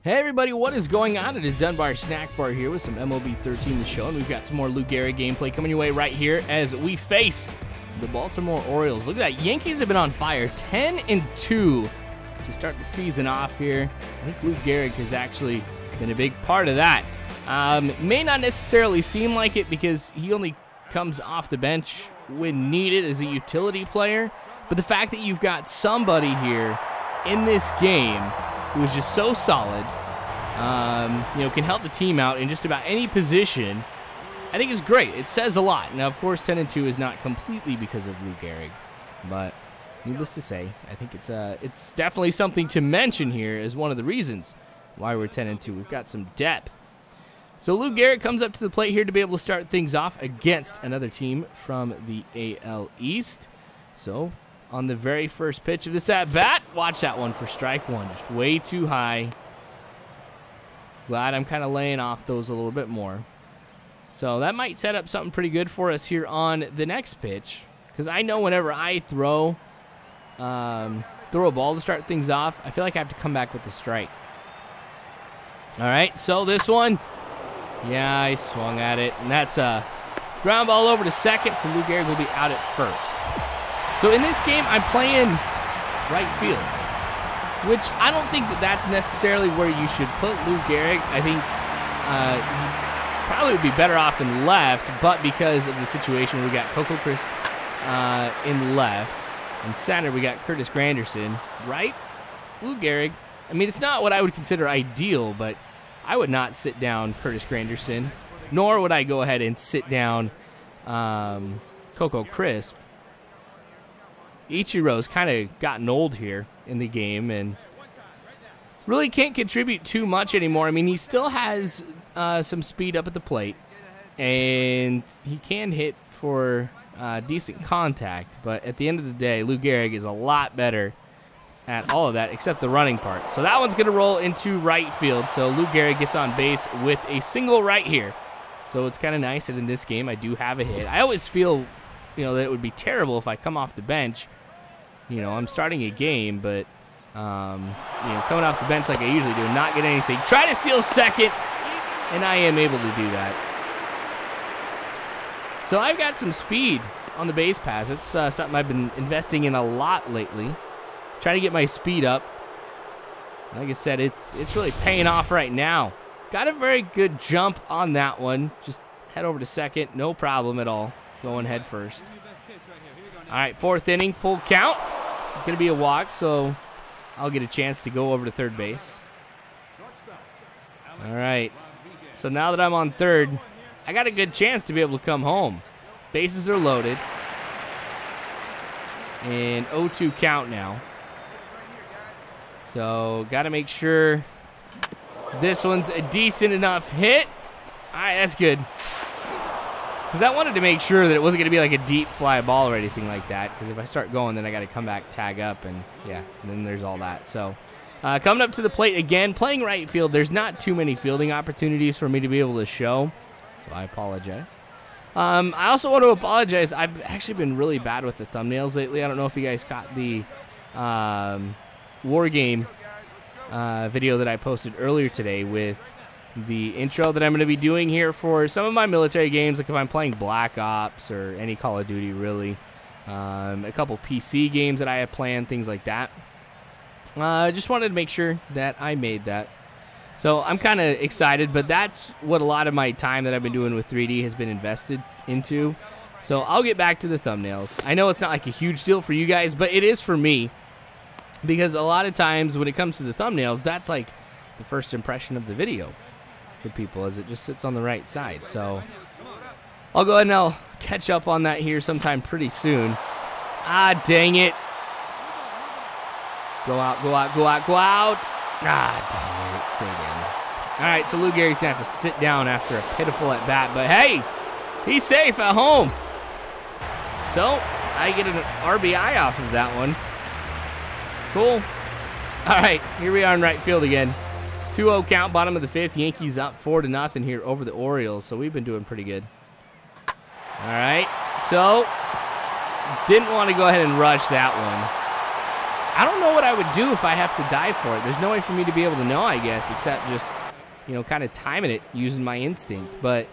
Hey everybody, what is going on? It is Dunbar Snackbar here with some MLB 13 to show, and we've got some more Lou Gehrig gameplay coming your way right here as we face the Baltimore Orioles. Look at that, Yankees have been on fire, 10-2 to start the season off here. I think Lou Gehrig has actually been a big part of that. May not necessarily seem like it because he only comes off the bench when needed as a utility player, but the fact that you've got somebody here in this game who is just so solid, can help the team out in just about any position, I think is great. It says a lot. Now, of course, 10-2 is not completely because of Lou Gehrig, but needless to say, I think it's definitely something to mention here as one of the reasons why we're 10-2. We've got some depth. So Lou Gehrig comes up to the plate here to be able to start things off against another team from the AL East. So on the very first pitch of this at-bat, watch that one for strike one. Just way too high. Glad I'm kind of laying off those a little bit more. So that might set up something pretty good for us here on the next pitch, because I know whenever I throw a ball to start things off, I feel like I have to come back with the strike. All right, so this one, yeah, I swung at it, and that's a ground ball over to second, so Lou Gehrig will be out at first. So in this game, I'm playing right field, which I don't think that's necessarily where you should put Lou Gehrig. I think he probably would be better off in left, but because of the situation, we got Coco Crisp in left. In center, we got Curtis Granderson. Right? Lou Gehrig. I mean, it's not what I would consider ideal, but I would not sit down Curtis Granderson, nor would I go ahead and sit down Coco Crisp. Ichiro's kind of gotten old here in the game and really can't contribute too much anymore. I mean, he still has some speed up at the plate, and he can hit for decent contact, but at the end of the day, Lou Gehrig is a lot better at all of that except the running part. So that one's going to roll into right field, so Lou Gehrig gets on base with a single right here. So it's kind of nice that in this game I do have a hit. I always feel that it would be terrible if I come off the bench. I'm starting a game, but, coming off the bench like I usually do, not get anything. Try to steal second, and I am able to do that. So I've got some speed on the base pass. It's something I've been investing in a lot lately. Trying to get my speed up. Like I said, it's really paying off right now. Got a very good jump on that one. Just head over to second, no problem at all. Going head first. All right, fourth inning, full count. Going to be a walk, so I'll get a chance to go over to third base. All right, so now that I'm on third, I got a good chance to be able to come home. Bases are loaded. And 0-2 count now. So got to make sure this one's a decent enough hit. All right, that's good. Because I wanted to make sure that it wasn't going to be like a deep fly ball or anything like that. Because if I start going, then I got to come back, tag up, and yeah, and then there's all that. So coming up to the plate again, playing right field. There's not too many fielding opportunities for me to be able to show, so I apologize. I also want to apologize. I've actually been really bad with the thumbnails lately. I don't know if you guys caught the War Game video that I posted earlier today with the intro that I'm going to be doing here for some of my military games, like if I'm playing Black Ops or any Call of Duty, really. A couple PC games that I have planned, things like that. I just wanted to make sure that I made that. So I'm kind of excited, but that's what a lot of my time that I've been doing with 3D has been invested into. So I'll get back to the thumbnails. I know it's not like a huge deal for you guys, but it is for me. Because a lot of times when it comes to the thumbnails, that's like the first impression of the video for people, as it just sits on the right side. So I'll go ahead and I'll catch up on that here sometime pretty soon. Ah, dang it. Go out, go out, go out, go out. Ah, dang it. Stay in. All right, so Lou Gehrig's going to have to sit down after a pitiful at-bat. But, hey, he's safe at home. So I get an RBI off of that one. Cool. All right, here we are in right field again. 2-0 count, bottom of the fifth. Yankees up 4-0 here over the Orioles, so we've been doing pretty good. All right, so didn't want to go ahead and rush that one. I don't know what I would do if I have to dive for it. There's no way for me to be able to know, I guess, except just, you know, kind of timing it using my instinct. But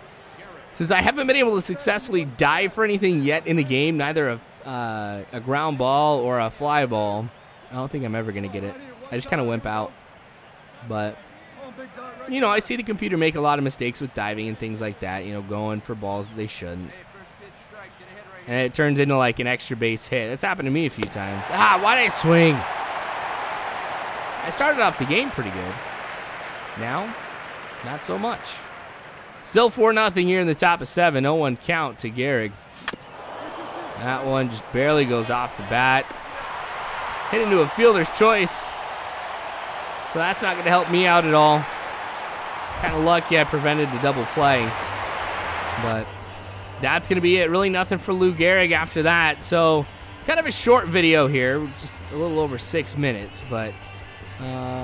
since I haven't been able to successfully dive for anything yet in the game, neither a ground ball or a fly ball, I don't think I'm ever going to get it. I just kind of wimp out. But, you know, I see the computer make a lot of mistakes with diving and things like that, you know, going for balls that they shouldn't. And it turns into like an extra base hit. That's happened to me a few times. Ah, why did I swing? I started off the game pretty good. Now, not so much. Still 4-0 here in the top of 7. 0-1 count to Gehrig. That one just barely goes off the bat. Hit into a fielder's choice. So that's not going to help me out at all. Kind of lucky I prevented the double play. But that's going to be it. Really nothing for Lou Gehrig after that. So kind of a short video here. Just a little over 6 minutes. But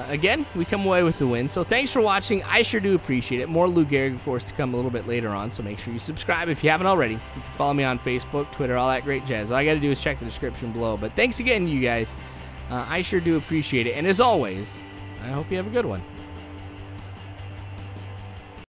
again, we come away with the win. So thanks for watching. I sure do appreciate it. More Lou Gehrig, of course, to come a little bit later on. So make sure you subscribe if you haven't already. You can follow me on Facebook, Twitter, all that great jazz. All I got to do is check the description below. But thanks again, you guys. I sure do appreciate it. And as always, I hope you have a good one.